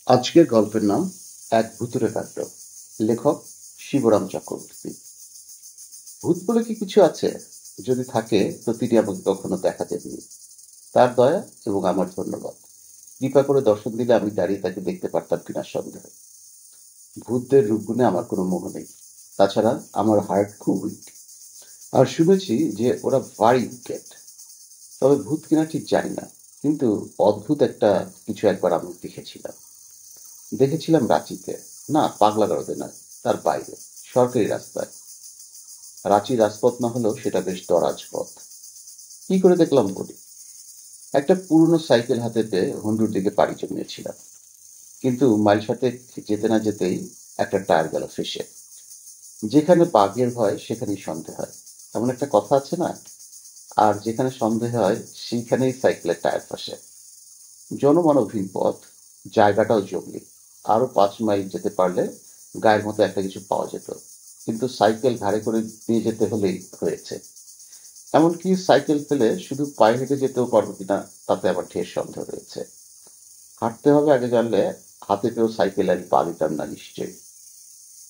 আজকের গল্পের নাম এক ভূতুড়ে কাণ্ড। লেখক শিবরাম চক্রবর্তী। ভূত বলে কি কিছু আছে? যদি থাকে তো তিনি আমাকে কখনো দেখা দেননি। তার দয়া এবং আমার ধন্যবাদ। কৃপা করে দর্শন দিলে আমি দাঁড়িয়ে তাকে দেখতে পারতাম কিনা সন্দেহ। ভূতদের রূপগুণে আমার কোনো মোহ নেই। তাছাড়া আমার হার্ট খুব উইক। আর শুনেছি যে ওরা ভারী উইকেট। তবে ভূত কিনা ঠিক জানি না, কিন্তু অদ্ভুত একটা কিছু একবার আমি দেখেছিলাম রাঁচিতে। না, পাগলাগারদে নয়, তার বাইরে, সরকারি রাস্তায়। রাঁচির রাজপথ না হলেও সেটা বেশ দরাজ পথ। কি করে দেখলাম বলি। একটা পুরনো সাইকেল হাতে পেয়ে হন্ডুর দিকে পাড়ি জমিয়েছিলাম, কিন্তু মাইল সাথে যেতে না যেতেই একটা টায়ার গেল ফেসে। যেখানে বাঘের ভয় সেখানেই সন্দেহ হয়, এমন একটা কথা আছে না? আর যেখানে সন্দেহ হয় সেইখানেই সাইকেলের টায়ার ফাঁসে। জনমানবহীন পথ, জায়গাটাও জঙ্গলি। আরো 5 মাইল যেতে পারলে গায়ের মতো একটা কিছু পাওয়া যেত, কিন্তু সাইকেল ঘাড়ে করে নিয়ে যেতে হলেই হয়েছে। এমনকি সাইকেল ফেলে শুধু পায়ে হেঁটে যেতেও পারবো কিনা তাতে আবার ঢের সন্দেহ রয়েছে। হাঁটতে হবে আগে জানলে হাতে পেয়েও সাইকেল আমি পা দিতাম না নিশ্চয়ই।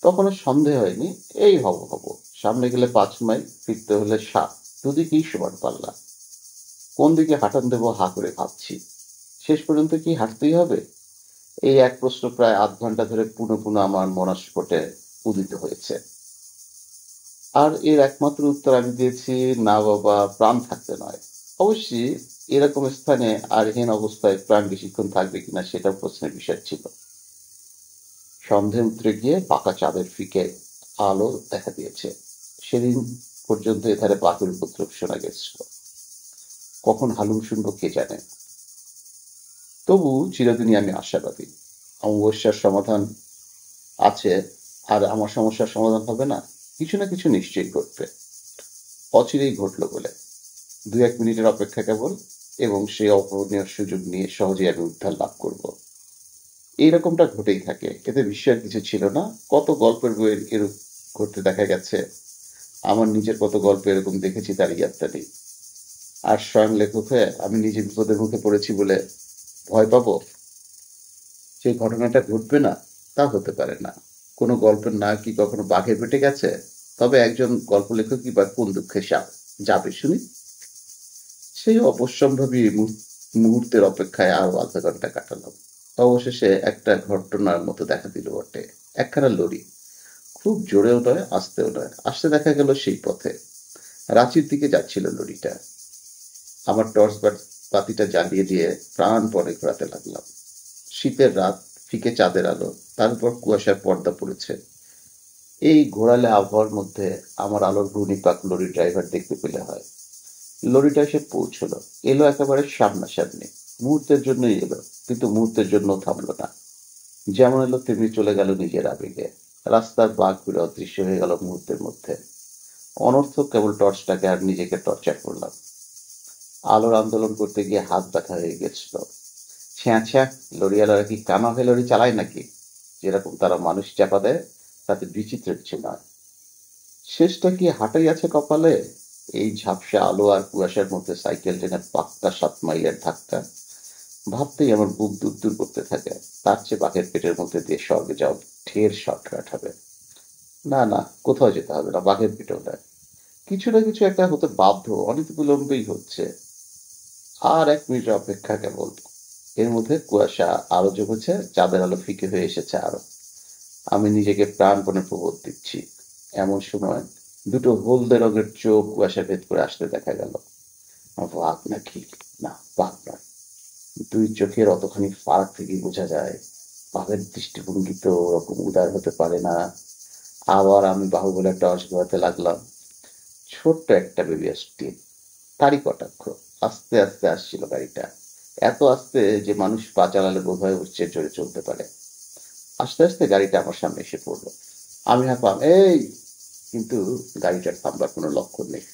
তখন আর সন্দেহ হয়নি। এই হব হব, সামনে গেলে 5 মাইল, ফিরতে হলে 7। দুদিকেই সমান পাল্লা। কোন দিকে হাঁটান দেবো হা করে ভাবছি। শেষ পর্যন্ত কি হাঁটতেই হবে? এই এক প্রশ্ন প্রায় আধ ঘন্টা ধরে পুনঃ পুনঃ আমার মনস্ফোটে উদিত হয়েছে। আর এর একমাত্র উত্তর আমি দিয়েছি, না বাবা, প্রাণ থাকতে নয়। অবশ্যই এরকম স্থানে আর হীন অবস্থায় প্রাণ বেশিক্ষণ থাকবে কিনা সেটা প্রশ্নের বিষয় ছিল। সন্ধে উতরে গিয়ে পাকা চাঁদের ফিকে আলো দেখা দিয়েছে। সেদিন পর্যন্ত এধারে পাখির উপদ্রব শোনা গেছিল। কখন হালুম শুনবো কে জানে। তবু চিরদিনই আমি আশাবাদী। অমাবস্যার সমাধান আছে, আর আমার সমস্যার সমাধান হবে না? কিছু না কিছু নিশ্চয়ই ঘটবে। অচিরেই ঘটল বলে 2-1 মিনিটের অপেক্ষা কেবল, এবং সেই অপূরণীয় সুযোগ নিয়ে সহজেই আমি উদ্ধার লাভ করব। এইরকমটা ঘটেই থাকে, এতে বিস্ময়ের কিছু ছিল না। কত গল্পের বইয়ের এরূপ ঘটতে দেখা গেছে। আমার নিজের কত গল্প এরকম দেখেছি, তার ইয়াত্তা নেই। আর স্বয়ং লেখক হয়ে আমি নিজে বিপদের মুখে পড়েছি বলে ভয় পাবো সেই ঘটনাটা ঘটবে না? তা হতে পারে না। কোনো গল্পের নায়ক কি কখনো বাঘের পেটে গেছে? তবে একজন গল্প লেখকই বা কোন দুঃখে যাবে শুনি। সেই অবশ্যম্ভাবী মুহূর্তের অপেক্ষায় আরো আধা ঘন্টা কাটালাম। অবশেষে একটা ঘটনার মতো দেখা দিল বটে। একখানা লরি, খুব জোরেও নয় আস্তেও নয়, আসতে দেখা গেল সেই পথে। রাঁচির দিকে যাচ্ছিল লরিটা। আমার টর্চ বাতিটা জ্বালিয়ে দিয়ে প্রাণপণে ঘোরাতে লাগলাম। শীতের রাত, ফিকে চাঁদের আলো, তার উপর কুয়াশার পর্দা পড়েছে। এই ঘোরালে আবহাওয়ার মধ্যে আমার আলোর ঘূর্ণিপাক লরির ড্রাইভার দেখতে পেলে হয়। লরিটা এসে পৌঁছলো, এলো একেবারে সামনাসামনি। মুহূর্তের জন্যই এলো, কিন্তু মুহূর্তের জন্য থামলো না। যেমন এলো তেমনি চলে গেল নিজের আবেগে। রাস্তার বাঁক ঘুরে অদৃশ্য হয়ে গেল মুহূর্তের মধ্যে। অনর্থক কেবল টর্চটাকে আর নিজেকে টর্চার করলাম। আলোর আন্দোলন করতে গিয়ে হাত ব্যথা হয়ে গেছিল। ছ্যাঁ ছ্যাঁ, লরিওয়ালারা কি কানা হয়ে লরি চালায় নাকি? যেরকম তারা মানুষ চাপা দেয়, তাতে বিচিত্র কিছু নয়। শেষটা কি হাঁটাই আছে কপালে? এই ঝাপসা আলো আর কুয়াশার মধ্যে সাইকেল টেনে পাক্কা 7 মাইলের ধাক্কা। ভাবতেই আমার বুক দূর দূর করতে থাকে। তার চেয়ে বাঘের পেটের মধ্যে দিয়ে স্বর্গে যাওয়া ঢের শর্টকাট হবে। না না, কোথাও যেতে হবে না, বাঘের পেটেও নয়। কিছু না কিছু একটা হতে বাধ্য, অনেক বিলম্বেই হচ্ছে। আর 1 মিনিটের অপেক্ষা কেবল। এর মধ্যে কুয়াশা আরো জমেছে, চাঁদের আলো ফিকে হয়ে এসেছে আরো। আমি নিজেকে প্রাণপণে প্রবোধ দিচ্ছি। এমন সময় দুটো হলদে রঙের চোখ কুয়াশা ভেদ করে আসতে দেখা গেল। বাঘ নাকি? না, বাঘ নয়। দুই চোখের অতখানি ফারাক থেকেই বোঝা যায় বাঘের দৃষ্টিভঙ্গি তো ওরকম উদার হতে পারে না। আবার আমি বাহুবলে টর্চ ঘোরাতে লাগলাম। ছোট্ট একটা বেবি স্টিল, তারই কটাক্ষ। আস্তে আস্তে আসছিল গাড়িটা, এত আস্তে যে মানুষ পা চালালে বোধ হয় উচ্চে জোরে চলতে পারে। আস্তে আস্তে গাড়িটা আমার সামনে এসে পড়লো। আমি হাঁপাম, এই! কিন্তু গাড়িটার থামবার কোনো লক্ষণ নেই।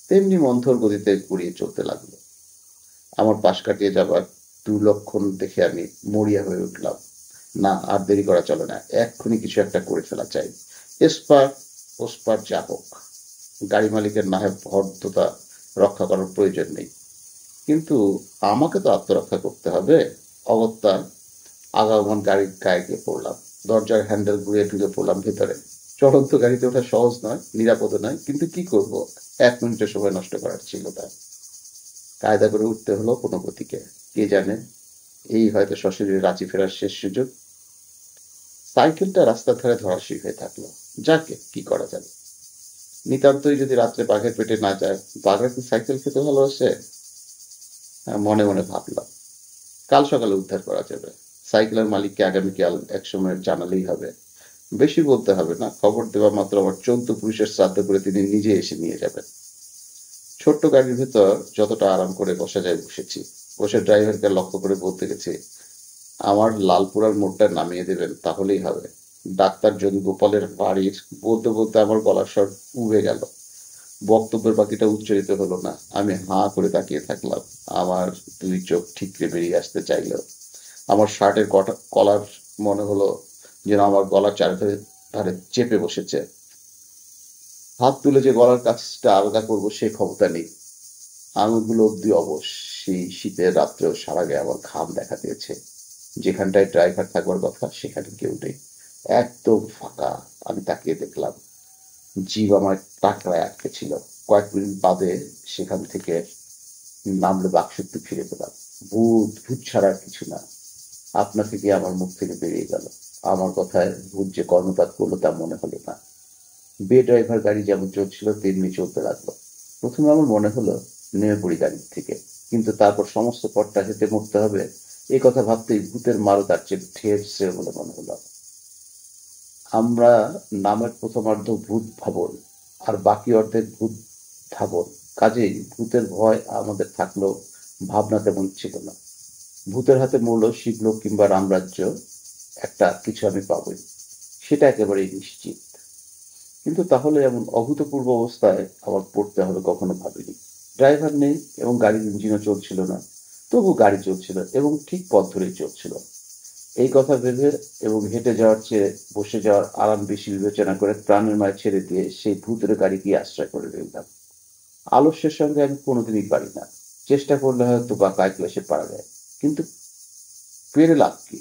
তেমনি মন্থর গতিতে ঘুরিয়ে চলতে লাগলো। আমার পাশ কাটিয়ে যাবার দুর্লক্ষণ দেখে আমি মরিয়া হয়ে উঠলাম। না, আর দেরি করা চলে না, এক্ষুনি কিছু একটা করে ফেলা চাই। এসপার ওসপার যা হোক, গাড়ি মালিকের না হয় ভদ্রতা রক্ষা করার প্রয়োজন নেই, কিন্তু আমাকে তো আত্মরক্ষা করতে হবে। অগত্যা আগামন গাড়ির গায়ে গিয়ে পড়লাম। দরজার হ্যান্ডেল ঘুরিয়ে ঢুকে পড়লাম ভেতরে। চলন্ত গাড়িতে ওঠা সহজ নয়, নিরাপদ নয়, কিন্তু কি করব? 1 মিনিটের সময় নষ্ট করার ছিল তার। কায়দা করে উঠতে হলো কোনো গতিকে। কে জানে, এই হয়তো সশরীরে রাঁচি ফেরার শেষ সুযোগ। সাইকেলটা রাস্তার ধারে ধরাশয়ী হয়ে থাকলো। যাকে কি করা যাবে? নিতান্তই যদি রাত্রে বাঘের পেটে না যায়, বাঘরা কি সাইকেল খেতে ভালোবাসে? মনে মনে ভাবলাম, কাল সকালে উদ্ধার করা যাবে। সাইকেলের মালিককে আগামীকাল একসময় জানালেই হবে। বেশি বলতে হবে না, খবর দেওয়া মাত্র আমার 14 পুরুষের শ্রাদ্ধ করে তিনি নিজে এসে নিয়ে যাবেন। ছোট্ট গাড়ির ভেতর যতটা আরাম করে বসা যায় বসেছি। বসে ড্রাইভারকে লক্ষ্য করে বলতে গেছি, আমার লালপুরার মোড়টা নামিয়ে দেবেন, তাহলেই হবে। ডাক্তার যদি গোপালের বাড়ির বলতে বলতে আমার গলার স্বর উবে গেল। বক্তব্যের বাকিটা উচ্চারিত হলো না। আমি হাঁ করে তাকিয়ে থাকলাম। আমার 2 চোখ ঠিকরে বেরিয়ে আসতে চাইল। আমার শার্টের কলার মনে হলো যেন আমার গলার চারধারে ধারে চেপে বসেছে। হাত তুলে যে গলার কাছটা আলগা করবো সে ক্ষমতা নেই। আঙুলগুলো অব্দি অবশ। সেই শীতের রাত্রেও সারা গায়ে আমার ঘাম দেখা দিয়েছে। যেখানটায় ড্রাইভার থাকবার কথা সেখানে কেউ নেই। একদম ফাঁকা। আমি তাকিয়ে দেখলাম, জীব আমার টাকরায় আটকে ছিল। কয়েক মিনিট বাদে সেখান থেকে নামলে বাকশক্তি ফিরে পেলাম। ভূত ভূত ছাড়া আর কিছু না। আপনা থেকে আমার মুখ থেকে বেরিয়ে গেল। আমার কথায় ভূত যে কর্ণপাত করলো তা মনে হলো না। বে ড্রাইভার গাড়ি যেমন চলছিল তেমনি চলতে লাগলো। প্রথমে আমার মনে হলো নেমে পড়ি গাড়ির থেকে, কিন্তু তারপর সমস্ত পথটা হেঁটে মরতে হবে এই কথা ভাবতেই ভূতের মারও তার চেয়ে ঠেরছে বলে মনে হলো। আমরা নামের প্রথমার্ধ ভূত ভাবন, আর বাকি অর্ধেক ভূত ধাবন। কাজেই ভূতের ভয় আমাদের থাকলেও ভাবনা তেমন ছিল না। ভূতের হাতে মরল শিবলোক কিংবা রামরাজ্য, একটা কিছু আমি পাবই, সেটা একেবারেই নিশ্চিত। কিন্তু তাহলে এমন অভূতপূর্ব অবস্থায় আমার পড়তে হবে কখনো ভাবিনি। ড্রাইভার নেই এবং গাড়ির ইঞ্জিনও চলছিল না। তবু গাড়ি চলছিল এবং ঠিক পথ ধরেই চলছিল। এই কথা ভেবে এবং হেঁটে যাওয়ার চেয়ে বসে যাওয়ার আরাম বেশি বিবেচনা করে প্রাণের মায় ছেড়ে দিয়ে সেই ভূতের গাড়ি গিয়ে আশ্রয় করে রইলাম। আলস্যের সঙ্গে আমি কোনোদিনই পারি না। চেষ্টা করলে হয়তো বা কয়েক ক্লাসে পারা যায়, কিন্তু পেরে লাভ কি?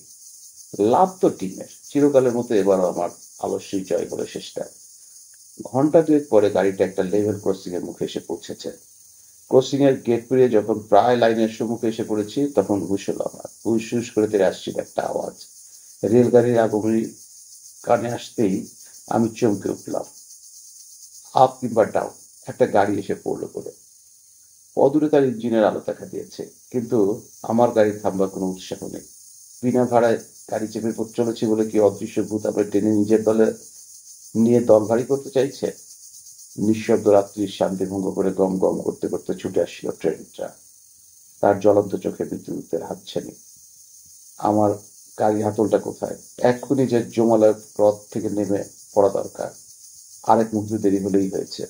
লাভ তো টিমের। চিরকালের মতো এবারও আমার আলস্যই জয় হলো শেষটা। ঘন্টা দুয়েক পরে গাড়িটা একটা লেভেল ক্রসিং এর মুখে এসে পৌঁছেছে। ক্রসিং এর গেট পেরিয়ে যখন প্রায় লাইনের সম্মুখে এসে পড়েছি তখন হুঁশ হলো আমার। হুঁশ হুঁশ করে তেড়ে আসছিল একটা আওয়াজ। রেলগাড়ির আগমনী কানে আসতেই আমি চমকে উঠলাম। আপ কিংবা ডাউন, একটা গাড়ি এসে পড়লো বলে। অদূরে তার ইঞ্জিনের আলো দেখা দিয়েছে, কিন্তু আমার গাড়ি থামবার কোনো উৎসাহ নেই। বিনা ভাড়ায় গাড়ি চেপে চলেছি বলে কি অদৃশ্য ভূত আবার টেনে নিজের দলে নিয়ে দল ভারী করতে চাইছে? নিঃশব্দ রাত্রির শান্তি ভঙ্গ করে গম গম করতে করতে ছুটে আসছিল ট্রেনটা। তার জ্বলন্ত চোখে বিদ্যুতের হাতছানি। আমার গাড়ির হাতলটা কোথায়? এক্ষুনি যে জমালার রথ থেকে নেমে পড়া দরকার। আরেক মুহূর্ত দেরি হলেই হয়েছে।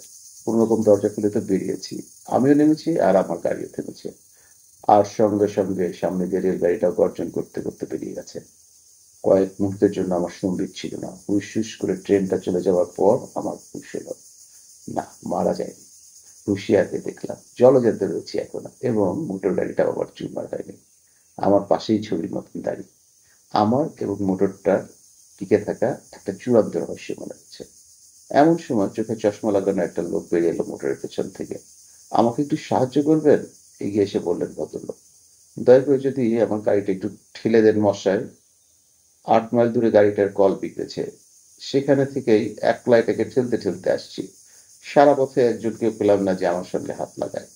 কোনোরকম দরজা খুলে তো বেরিয়েছি। আমিও নেমেছি আর আমার গাড়িও থেমেছে। আর সঙ্গে সঙ্গে সামনে দিয়ে রেলগাড়িটাও গর্জন করতে করতে বেরিয়ে গেছে। কয়েক মুহূর্তের জন্য আমার সম্বিত ছিল না। হুশ হুশ করে ট্রেনটা চলে যাওয়ার পর আমার হুশ এলো। না, মারা যায়নি। হুঁশিয়ারকে দেখলাম জলযাত্রা রয়েছি এখনো, এবং মোটর গাড়িটাও আবার চুরমার হয়নি। আমার পাশেই ছবির মতন দাঁড়িয়ে আমার এবং মোটরটার টিকে থাকা একটা চূড়ান্ত রহস্য মনে হচ্ছে। এমন সময় চোখে চশমা লাগানো একটা লোক বেরিয়ে এলো মোটরের পেছন থেকে। আমাকে একটু সাহায্য করবেন? এগিয়ে এসে বললেন ভদ্রলোক। দয়া করে যদি আমার গাড়িটা একটু ঠেলে দেন মশাই। 8 মাইল দূরে গাড়িটার কল বিগড়েছে। সেখানে থেকেই একলা এটাকে ঠেলতে ঠেলতে আসছি। সারা পথে একজনকে পেলাম না যে আমার সঙ্গে হাত লাগায়।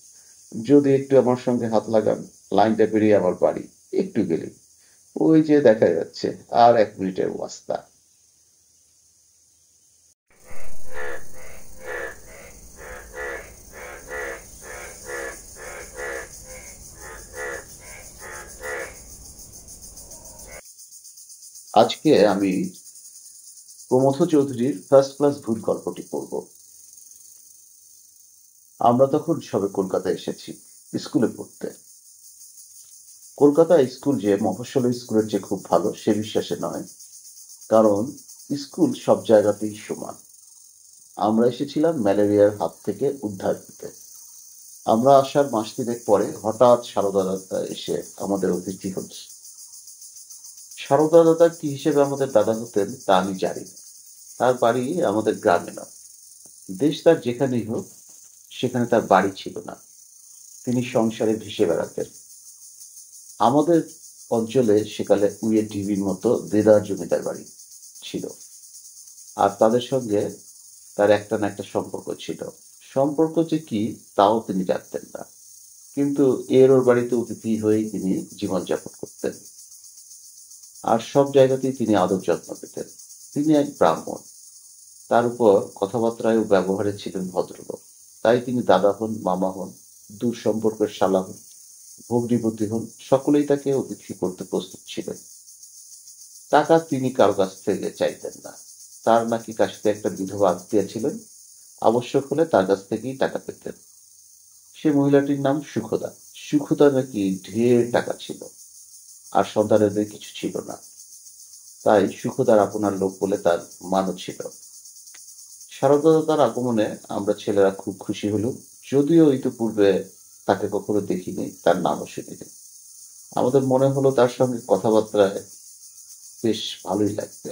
যদি একটু আমার সঙ্গে হাত লাগান, লাইনটা পেরিয়ে আমার বাড়ি একটু গেলেই। ওই যে দেখা যাচ্ছে, আর 1 মিনিটের রাস্তা। আজকে আমি প্রমথ চৌধুরীর ফার্স্ট ক্লাস ভূত গল্পটি পড়ব। আমরা তখন সবে কলকাতায় এসেছি স্কুলে পড়তে। কলকাতা স্কুল যে মফস্বল স্কুলের চেয়ে খুব ভালো সে বিশ্বাসে নয়, কারণ স্কুল সব জায়গাতেই সমান। আমরা এসেছিলাম ম্যালেরিয়ার হাত থেকে উদ্ধার পেতে। আমরা আসার মাস 3 পরে হঠাৎ সারদা দাদা এসে আমাদের অতিথি হল। সারদা দাদা কি হিসেবে আমাদের দাদা হতেন তা আমি জানি না। তার বাড়ি আমাদের গ্রামে না। দেশ তার যেখানেই হোক, সেখানে তার বাড়ি ছিল না। তিনি সংসারে ভেসে বেড়াতেন। আমাদের অঞ্চলে সেকালে উইয়ে ঢিবির মতো দেদার জমিদার বাড়ি ছিল। আর তাদের সঙ্গে তার একটা না একটা সম্পর্ক ছিল। সম্পর্ক যে কি তাও তিনি জানতেন না। কিন্তু এর ওর বাড়িতে অতিথি হয়েই তিনি জীবনযাপন করতেন। আর সব জায়গাতেই তিনি আদর যত্ন পেতেন। তিনি এক ব্রাহ্মণ। তার উপর কথাবার্তায় ও ব্যবহারে ছিলেন ভদ্রলোক। তাই তিনি দাদা হন, মামা হন, দূর সম্পর্কের শালা হন, ভগ্নিপতি হন, সকলেই তাকে অতিথি করতে প্রস্তুত ছিলেন। টাকা তিনি কারো কাছ থেকে চাইতেন না। তার নাকি কাশিতে একটা বিধবা আত্মীয়া ছিলেন, আবশ্যক হলে তার কাছ থেকেই টাকা পেতেন। সে মহিলাটির নাম সুখদা। সুখদা নাকি ঢের টাকা ছিল, আর সন্তানেদের কিছু ছিল না। তাই সুখদার আপনার লোক বলে তার মানও ছিল। শারদাদার আগমনে আমরা ছেলেরা খুব খুশি হলুম। যদিও ইতিপূর্বে তাকে কখনো দেখিনি, তার নামও শুনিনি। আমাদের মনে হলো তার সঙ্গে কথাবার্তায় বেশ ভালোই লাগবে।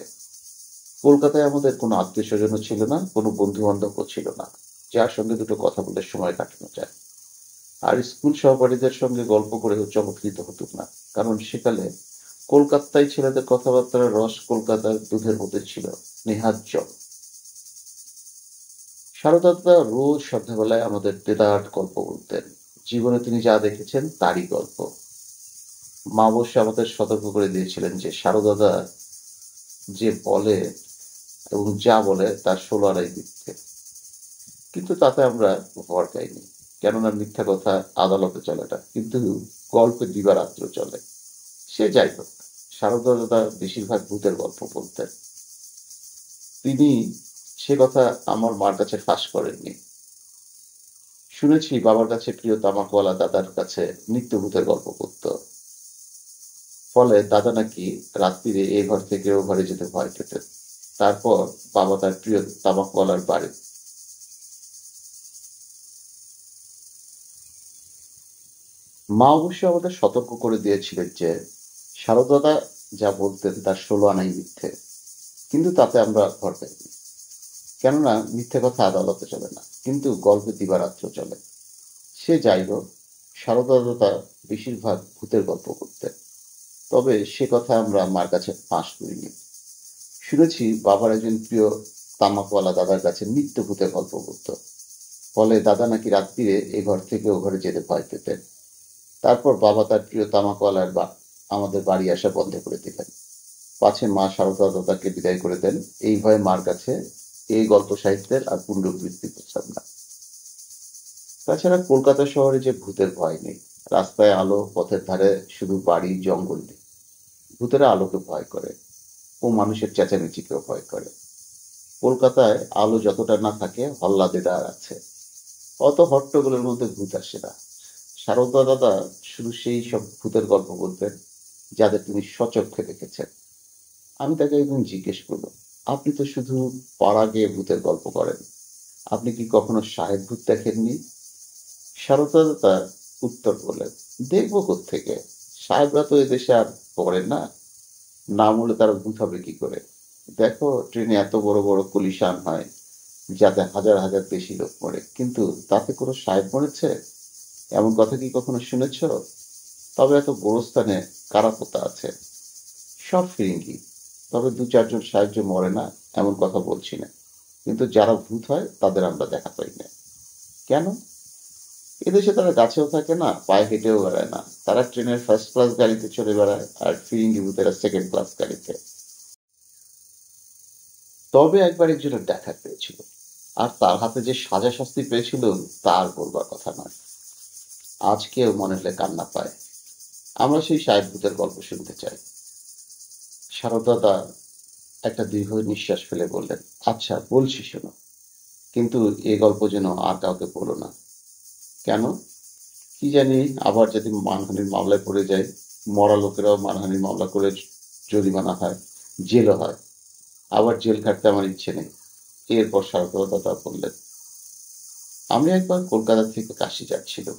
কলকাতায় আমাদের কোনো আত্মীয় স্বজনও ছিল না, কোনো বন্ধু বান্ধবও ছিল না, যার সঙ্গে দুটো কথা বলে সময় কাটানো যায়। আর স্কুল সহপাঠীদের সঙ্গে গল্প করে চমৎকৃত হতুম না, কারণ সেকালে কলকাতায় ছেলেদের কথাবার্তার রস কলকাতার দুধের মধ্যে ছিল, নেহাত জল। সারদাদা রোজ সন্ধ্যাবেলায় আমাদের দেদার গল্প বলতেন। জীবনে তিনি যা দেখেছেন তারই গল্প। মা অবশ্য আমাদের সতর্ক করে দিয়েছিলেন যে সারদাদা যে বলে এবং যা বলে তার ১৬ আনাই মিথ্যে। কিন্তু তাতে আমরা ভড়কাইনি, কেননা মিথ্যা কথা আদালতে চলে না, কিন্তু গল্পে দিবারাত্র চলে। সে যাই হোক, সারদা দাদা বেশিরভাগ ভূতের গল্প বলতেন। তিনি সে কথা আমার মার কাছে ফাঁস করেননি। শুনেছি বাবার কাছে প্রিয় তামাকওয়ালা দাদার কাছে নিত্য ভূতের গল্প করত। ফলে দাদা নাকি রাত্রিরে এ ঘর থেকে ও ঘরে যেতে ভয় পেতেন। তারপর বাবা তার প্রিয় তামাকওয়ালার বাড়ি। মা অবশ্য আমাদের সতর্ক করে দিয়েছিলেন যে সারদাদা যা বলতেন তার ১৬ আনাই মিথ্যে। কিন্তু তাতে আমরা ভর পাইনি, কেননা মিথ্যে কথা আদালতে চলে না, কিন্তু গল্পে দিবারাত্র চলে। সে যাই হোক, সারদা দাদা বেশিরভাগ ভূতের গল্প করতেন। তবে সে কথা আমরা মার কাছে ফাঁস করিনি। শুনেছি বাবার একজন প্রিয় তামাকওয়ালা দাদার কাছে নিত্য ভূতের গল্প করত। ফলে দাদা নাকি রাত্রিরে এ ঘর থেকে ও ঘরে যেতে ভয় পেতেন। তারপর বাবা তার প্রিয় তামাকওয়ালার আমাদের বাড়ি আসা বন্ধ করে দিলেন, পাছে মা সারদা দাদাকে বিদায় করে দেন। এই ভয়ে মার কাছে এই গল্প সাহিত্যের আর পুনরাবৃত্তি করতাম না। তাছাড়া কলকাতা শহরে যে ভূতের ভয় নেই। রাস্তায় আলো, পথের ধারে শুধু বাড়ি, জঙ্গল নেই। ভূতেরা আলোকে ভয় করে ও মানুষের চেঁচামেচিকেও ভয় করে। কলকাতায় আলো যতটা না থাকে, হল্লা দেদার আছে। অত হট্টগোলের মধ্যে ভূত আসে না। সারদা দাদা শুধু সেই সব ভূতের গল্প বলতেন যাদের তিনি সচক্ষে দেখেছেন। আমি তাকে একদিন জিজ্ঞেস করলাম, আপনি তো শুধু পাড়া গিয়ে ভূতের গল্প করেন, আপনি কি কখনো সাহেব ভূত দেখেননি? সারদা দাদা উত্তর করলেন, দেখবো কোত্থেকে? সাহেবরা তো এদেশে আর পড়েন না, না মরলে তারা ভূত হবে কি করে? দেখো, ট্রেনে এত বড় বড় কলিশান হয়, যাতে হাজার হাজার বেশি লোক মরে, কিন্তু তাতে কোনো সাহেব মরেছে এমন কথা কি কখনো শুনেছ? তবে এত গোরস্থানে কারা পোতা আছে? সব ফিরিঙ্গি। তবে দু চারজন সাহায্য মরে না এমন কথা বলছি না, কিন্তু যারা ভূত হয় তাদের আমরা দেখা পাই না। কেন? এদেশে তারা গাছেও থাকে না, পায়ে হেঁটেও বেড়ায় না। তারা ট্রেনের ফার্স্ট ক্লাস গাড়িতে চলে বেড়ায়, আর ফিরিঙ্গি ভূতেরা সেকেন্ড ক্লাস গাড়িতে। তবে একবার একজনের দেখা পেয়েছিল, আর তার হাতে যে সাজা শাস্তি পেয়েছিল তা আর বলবার কথা নয়। আজকেও মনে হলে কান্না পায়। আমরা সেই সাহেব ভূতের গল্প শুনতে চাই। সারদাদা একটা দীর্ঘ নিঃশ্বাস ফেলে বললেন, আচ্ছা বলছি শোনো, কিন্তু এ গল্প যেন আর কাউকে বলো না। কেন? কি জানি, আবার যদি মানহানির মামলায় পড়ে যায়। মরা লোকেরাও মানহানির মামলা করে জরিমানা হয়, জেলও হয়। আবার জেল খাটতে আমার ইচ্ছে নেই। এরপর সারদাদা বললেন, আমি একবার কলকাতা থেকে কাশি যাচ্ছিলাম।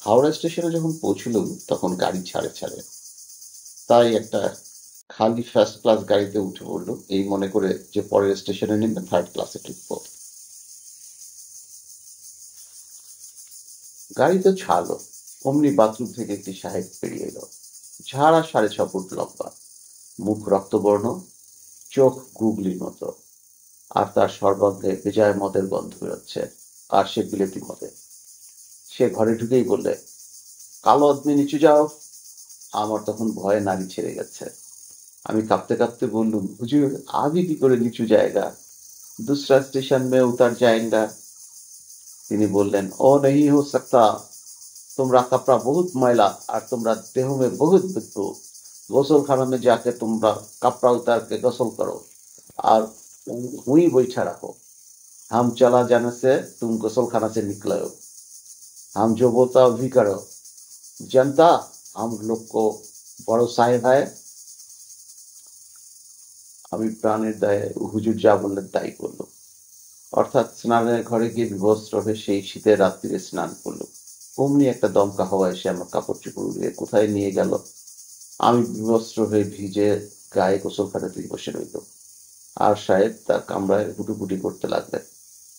হাওড়া স্টেশনে যখন পৌঁছলুম তখন গাড়ি ছাড়ে ছাড়ে। তাই একটা খালি ফার্স্ট ক্লাস গাড়িতে উঠে পড়লো এই মনে করে যে পরের স্টেশনে নেমে থার্ড ক্লাসে ঢুকবো। গাড়ি তো ছাড়লো, অমনি বাথরুম থেকে একটি সাহেব বেরিয়ে এলো। ঝাড়া 6.5 ফুট লম্বা, মুখ রক্তবর্ণ, চোখ গুগলির মতো, আর তার সর্বাঙ্গে বেজায় মদের গন্ধ বেরোচ্ছে, আর সে বিলেতি মদে। সে ঘরে ঢুকেই বললে, কালো আদমি নিচু যাও। আমার তখন ভয়ে নাড়ি ছেড়ে গেছে। আমি কাঁপতে কাঁপতে বললুম, হুজুর আগে কি করে নিচু জায়গা, दूसरा स्टेशन में उतर जाएगा। তিনি বললেন, ও नहीं हो सकता, तुम्हारा कपड़ा बहुत मैला और तुम्हारा देह में बहुत बदबू, गोसल खाना में जाके तुम्हारा कपड़ा उतार के गसल करो और वहीं बैठा रखो। हम चला जाने से तुम गसल खाना से निकले हो, हम जो बोलता वही करो। जनता हम लोग को बड़ो साहेब है। আমি প্রাণের দায়ে হুজুর যা বললেন তাই করলো। অর্থাৎ স্নানের ঘরে গিয়ে বিবস্ত্র হয়ে সেই শীতের রাত্রিরে স্নান করলো। অমনি একটা দমকা হাওয়া এসে আমার কাপড় চোপড় উড়িয়ে কোথায় নিয়ে গেল। আমি বিবস্ত্র হয়ে ভিজে গায়ে গোসলখানাতেই বসে রইল। আর সাহেব তার কামরায় হুটুপুটি করতে লাগলেন।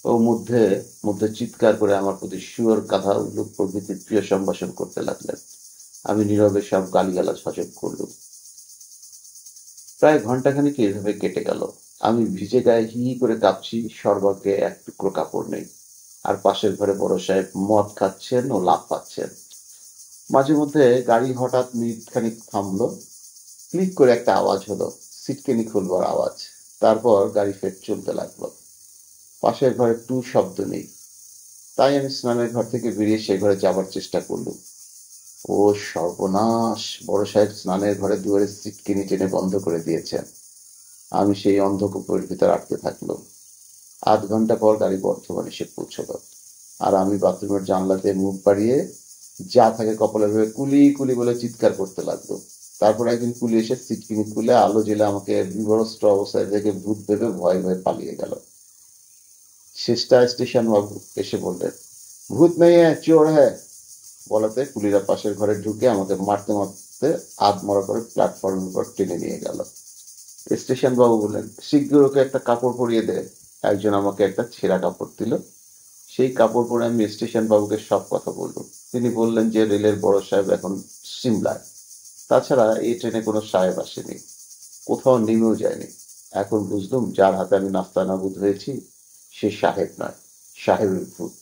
ও মধ্যে মধ্যে চিৎকার করে আমার প্রতি শুয়োর, গাধা, উল্লুক প্রভৃতির প্রিয় সম্ভাষণ করতে লাগলেন। আমি নীরবে সব গালিগালাজ হজম করলুম। প্রায় ঘন্টাখানেক এইভাবে কেটে গেল। আমি ভিজে গায়ে হি হি করে কাঁপছি, সর্বাঙ্গে এক টুকরো কাপড় নেই। আর পাশের ঘরে বড় সাহেব মদ খাচ্ছেন ও লাফ পাচ্ছেন। মাঝে মধ্যে গাড়ি হঠাৎ মিনিটখানিক থামলো, ক্লিক করে একটা আওয়াজ হলো, সিটকেনি খুলবার আওয়াজ। তারপর গাড়ি ফের চলতে লাগলো। পাশের ঘরে টু শব্দ নেই। তাই আমি স্নানের ঘর থেকে বেরিয়ে সে ঘরে যাবার চেষ্টা করলুম। ও সর্বনাশ! বড় সাহেব স্নানের ঘরে দুয়ারে সিটকেনি টেনে বন্ধ করে দিয়েছেন। আমি সেই অন্ধকূপের ভিতর আটকে থাকলাম। আধ ঘন্টা পর গাড়ি বর্ধমান এসে পৌঁছল। আর আমি বাথরুমের জানলাতে মুখ বাড়িয়ে যা থাকে কপালে ভেবে কুলি কুলি বলে চিৎকার করতে লাগলো। তারপর একদিন কুলি এসে সিটকিনি খুলে আলো জেলে আমাকে বিভ্রষ্ট অবস্থায় থেকে ভূত ভেবে ভয়ে ভয়ে পালিয়ে গেল। শেষটা স্টেশন বাবু এসে বললেন, ভূত নেই হ্যাঁ, চোর হ্যাঁ। বলাতে কুলিরা পাশের ঘরে ঢুকে আমাকে মারতে মারতে আধ মরা করে প্ল্যাটফর্মের উপর টেনে নিয়ে গেল। স্টেশন বাবু বললেন, শীঘ্র ওকে একটা কাপড় পরিয়ে দে। একজন আমাকে একটা ছেঁড়া কাপড় দিল। সেই কাপড় পরে আমি স্টেশন বাবুকে সব কথা বললুম। তিনি বললেন যে রেলের বড় সাহেব এখন সিমলায়। তাছাড়া এই ট্রেনে কোনো সাহেব আসেনি, কোথাও নেমেও যায়নি। এখন বুঝলুম যার হাতে আমি নাস্তানাবুদ হয়েছি সে সাহেব নয়, সাহেবের ভূত।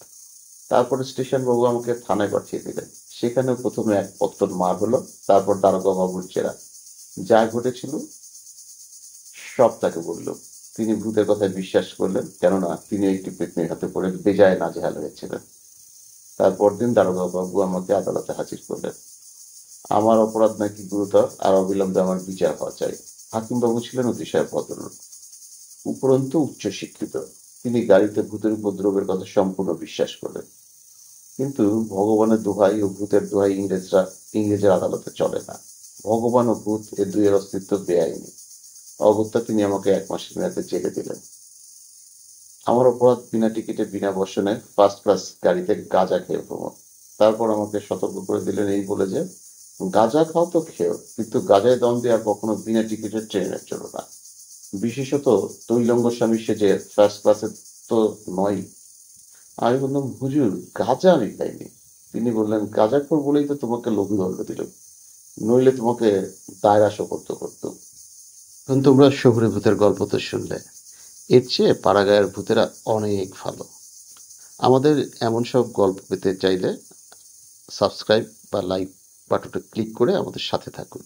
তারপরে স্টেশন বাবু আমাকে থানায় পাঠিয়ে দিলেন। সেখানেও প্রথমে এক পত্তন মার হলো, তারপর দারোগা বাবুর জেরা। যা ঘটেছিল সব তাকে বলল। তিনি ভূতের কথায় বিশ্বাস করলেন, কেননা তিনি একটি পেতনির হাতে পড়ে বেজায় নাজেহাল হয়েছিলেন। তারপর দিন দারোগা বাবু আমাকে আদালতে হাজির করলেন। আমার অপরাধ নাকি গুরুতর, আর অবিলম্বে আমার বিচার হওয়া চাই। হাকিম বাবু ছিলেন অতিশয় ভদ্রলোক, উপরন্তু উচ্চ শিক্ষিত। তিনি গাড়িতে ভূতের উপদ্রবের কথা সম্পূর্ণ বিশ্বাস করলেন। কিন্তু ভগবানের দোহাই ও ভূতের দোহাই ইংরেজের আদালতে চলে না। ভগবান ও ভূত এ দুইয়ের অস্তিত্ব বেআইনি। অগত্যা তিনি আমাকে 1 মাসের মেয়াদে জেলে দিলেন। আমার অপরাধ বিনা টিকিটে বিনা বসনে ফার্স্ট ক্লাস গাড়িতে গাঁজা খেয়ে ভ্রমণ। তারপর আমাকে সতর্ক করে দিলেন এই বলে যে, গাঁজা খাও তো খেও, কিন্তু গাঁজায় দম দিয়ে আর কখনো বিনা টিকিটে ট্রেনে চলো না। বিশেষত তৈলঙ্গ স্বামী সেজে ফার্স্ট ক্লাসে তো নয়। আমি বললাম, হুজুর গাঁজা আমি খাইনি। তিনি বললেন, গাঁজাখোর বলেই তো তোমাকে লঘুদণ্ড দিল, নইলে তোমাকে দায়রা সোপর্দ করতো। এখন তোমরা শহুরে ভূতের গল্প তো শুনলে, এর চেয়ে পাড়াগাঁয়ের ভূতেরা অনেক ভালো। আমাদের এমন সব গল্প পেতে চাইলে সাবস্ক্রাইব বা লাইক বাটনে ক্লিক করে আমাদের সাথে থাকুন।